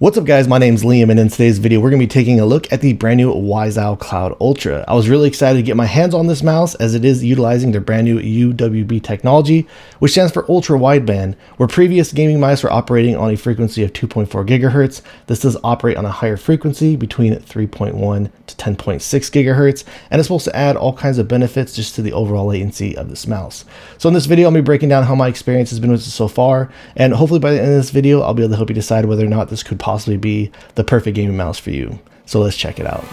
What's up guys, my name's Liam, and in today's video we're going to be taking a look at the brand new Waizowl Cloud Ultra. I was really excited to get my hands on this mouse as it is utilizing their brand new UWB technology, which stands for ultra wideband. Where previous gaming mice were operating on a frequency of 2.4 gigahertz, this does operate on a higher frequency between 3.1 to 10.6 gigahertz, and it's supposed to add all kinds of benefits just to the overall latency of this mouse. So in this video I'm going to be breaking down how my experience has been with it so far, and hopefully by the end of this video I'll be able to help you decide whether or not this could possibly be the perfect gaming mouse for you. So let's check it out.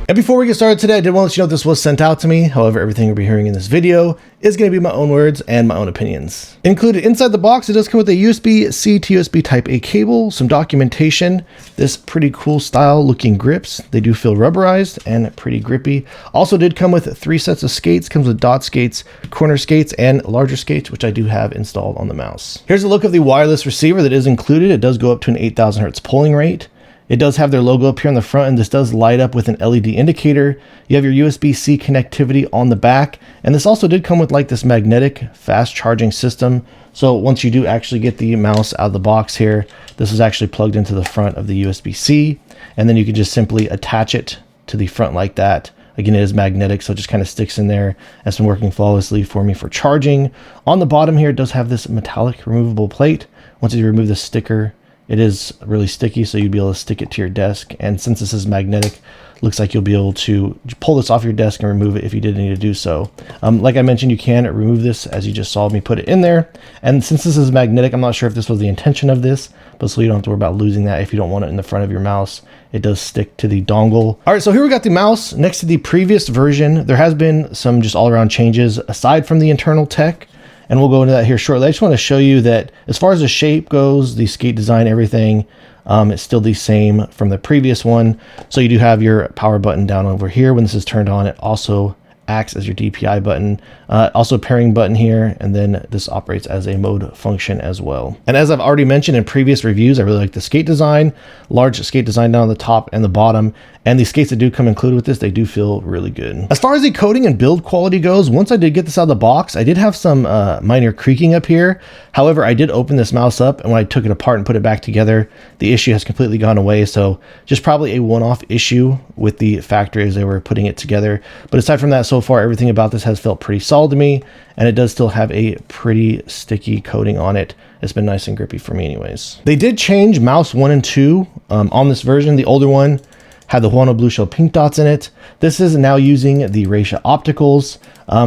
And before we get started today, I did want to let you know this was sent out to me. However, everything you'll be hearing in this video is going to be my own words and my own opinions. Included inside the box, it does come with a USB-C to USB Type-A cable, some documentation, this pretty cool style looking grips. They do feel rubberized and pretty grippy. Also did come with 3 sets of skates, comes with dot skates, corner skates, and larger skates, which I do have installed on the mouse. Here's a look of the wireless receiver that is included. It does go up to an 8,000 hertz polling rate. It does have their logo up here on the front, and this does light up with an LED indicator. You have your USB-C connectivity on the back, and this also did come with like this magnetic fast charging system. So once you do actually get the mouse out of the box here, this is actually plugged into the front of the USB-C, and then you can just simply attach it to the front like that. Again, it is magnetic, so it just kind of sticks in there. It's been working flawlessly for me for charging. On the bottom here, it does have this metallic removable plate. Once you remove the sticker, it is really sticky, so you'd be able to stick it to your desk. And since this is magnetic, looks like you'll be able to pull this off your desk and remove it if you did need to do so. Like I mentioned, you can remove this as you just saw me put it in there. And since this is magnetic, I'm not sure if this was the intention of this, but so you don't have to worry about losing that if you don't want it in the front of your mouse. It does stick to the dongle. All right, so here we got the mouse next to the previous version. There has been some just all around changes aside from the internal tech, and we'll go into that here shortly. I just want to show you that as far as the shape goes, the skate design, everything, it's still the same from the previous one. So you do have your power button down over here. When this is turned on, it also acts as your DPI button, also pairing button here, and then this operates as a mode function as well. And as I've already mentioned in previous reviews, I really like the skate design, large skate design down the top and the bottom, and the skates that do come included with this, they do feel really good. As far as the coating and build quality goes, once I did get this out of the box, I did have some minor creaking up here. However, I did open this mouse up, and when I took it apart and put it back together, the issue has completely gone away. So just probably a one-off issue with the factory as they were putting it together. But aside from that, so far, everything about this has felt pretty solid to me, and it does still have a pretty sticky coating on it. It's been nice and grippy for me anyways. They did change mouse 1 and 2 on this version. The older one had the Huano blue shell pink dots in it. This is now using the Raesha opticals.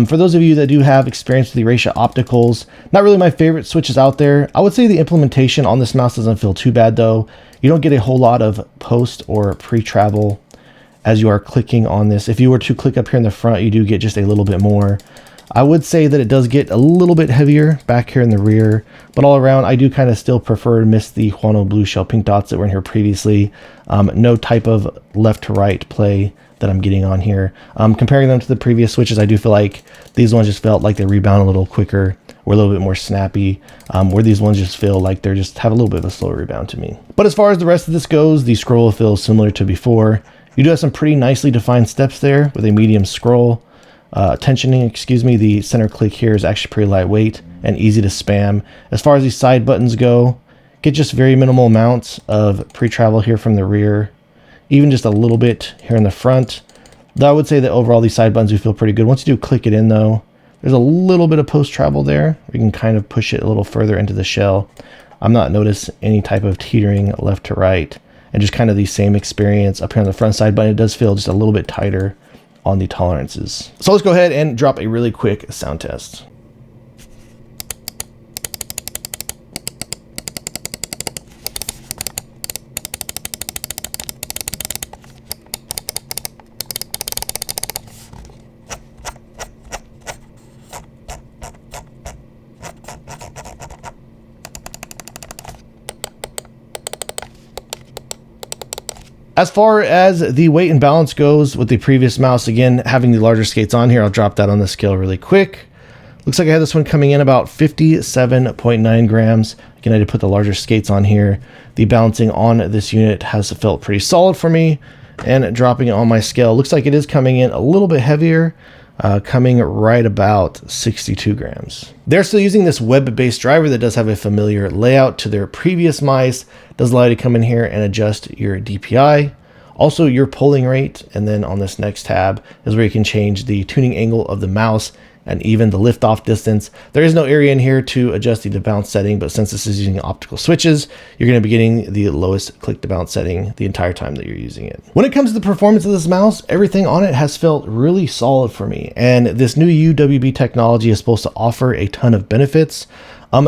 For those of you that do have experience with the Raesha opticals, not really my favorite switches out there. I would say the implementation on this mouse doesn't feel too bad though. You don't get a whole lot of post or pre-travel as you are clicking on this. If you were to click up here in the front, you do get just a little bit more. I would say that it does get a little bit heavier back here in the rear, but all around, I do kind of still prefer to miss the Huano blue shell pink dots that were in here previously. No type of left to right play that I'm getting on here. Comparing them to the previous switches, I do feel like these ones just felt like they rebound a little quicker, or a little bit more snappy, where these ones just feel like they're just have a little bit of a slower rebound to me. But as far as the rest of this goes, the scroll feels similar to before. You do have some pretty nicely defined steps there with a medium scroll. Tensioning, the center click here is actually pretty lightweight and easy to spam. As far as these side buttons go, get just very minimal amounts of pre-travel here from the rear, even just a little bit here in the front. Though I would say that overall these side buttons do feel pretty good. Once you do click it in though, there's a little bit of post-travel there. You can kind of push it a little further into the shell. I'm not noticing any type of teetering left to right, and just kind of the same experience up here on the front side button. It does feel just a little bit tighter on the tolerances. So let's go ahead and drop a really quick sound test. As far as the weight and balance goes with the previous mouse, again, having the larger skates on here, I'll drop that on the scale really quick. Looks like I had this one coming in about 57.9 grams. Again, I did put the larger skates on here. The balancing on this unit has felt pretty solid for me, and dropping it on my scale, looks like it is coming in a little bit heavier. coming right about 62 grams. They're still using this web-based driver that does have a familiar layout to their previous mice. Does allow you to come in here and adjust your DPI, also your pulling rate, and then on this next tab is where you can change the tuning angle of the mouse and even the lift-off distance. There is no area in here to adjust the bounce setting, but since this is using optical switches, you're going to be getting the lowest click to bounce setting the entire time that you're using it. When it comes to the performance of this mouse, everything on it has felt really solid for me, and this new UWB technology is supposed to offer a ton of benefits.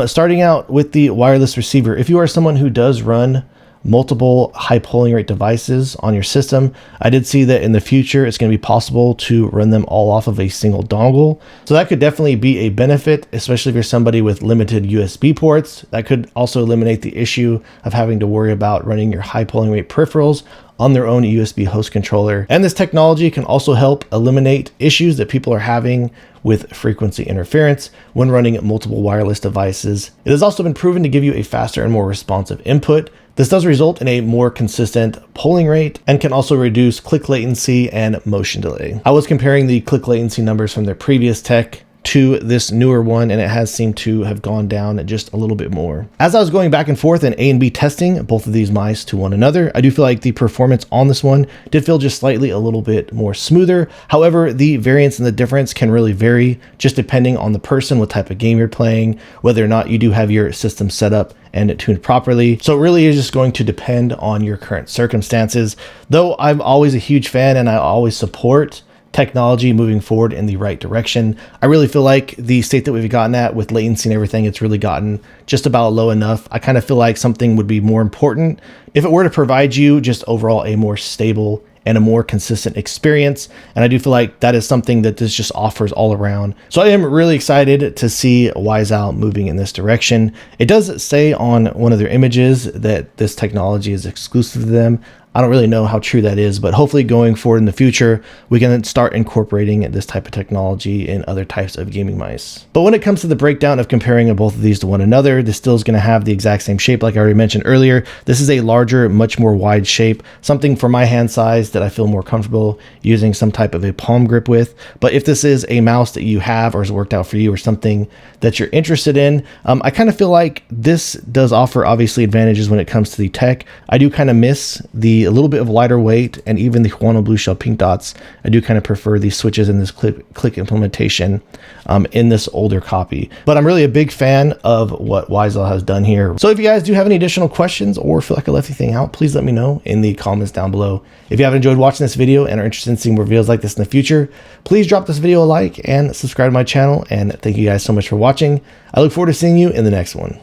Starting out with the wireless receiver, if you are someone who does run multiple high polling rate devices on your system, I did see that in the future it's going to be possible to run them all off of a single dongle. So that could definitely be a benefit, especially if you're somebody with limited USB ports. That could also eliminate the issue of having to worry about running your high polling rate peripherals on their own USB host controller. And this technology can also help eliminate issues that people are having with frequency interference when running multiple wireless devices. It has also been proven to give you a faster and more responsive input. This does result in a more consistent polling rate and can also reduce click latency and motion delay. I was comparing the click latency numbers from their previous tech to this newer one, and it has seemed to have gone down just a little bit more. As I was going back and forth and A and B testing both of these mice to one another, I do feel like the performance on this one did feel just slightly a little bit more smoother. However, the variance and the difference can really vary just depending on the person, what type of game you're playing, whether or not you do have your system set up and tuned properly. So it really is just going to depend on your current circumstances. Though I'm always a huge fan and I always support technology moving forward in the right direction, I really feel like the state that we've gotten at with latency and everything, it's really gotten just about low enough. I kind of feel like something would be more important if it were to provide you just overall a more stable and a more consistent experience. And I do feel like that is something that this just offers all around. So I am really excited to see Waizowl moving in this direction. It does say on one of their images that this technology is exclusive to them. I don't really know how true that is, but hopefully going forward in the future, we can start incorporating this type of technology in other types of gaming mice. But when it comes to the breakdown of comparing both of these to one another, this still is going to have the exact same shape like I already mentioned earlier. This is a larger, much more wide shape, something for my hand size that I feel more comfortable using some type of a palm grip with. But if this is a mouse that you have or has worked out for you or something that you're interested in, I kind of feel like this does offer obviously advantages when it comes to the tech. I do kind of miss a little bit of lighter weight and even the Huano blue shell pink dots. I do kind of prefer these switches in this click implementation in this older copy. But I'm really a big fan of what Waizowl has done here. So if you guys do have any additional questions or feel like I left anything out, please let me know in the comments down below. If you have enjoyed watching this video and are interested in seeing more videos like this in the future, please drop this video a like and subscribe to my channel. And thank you guys so much for watching. I look forward to seeing you in the next one.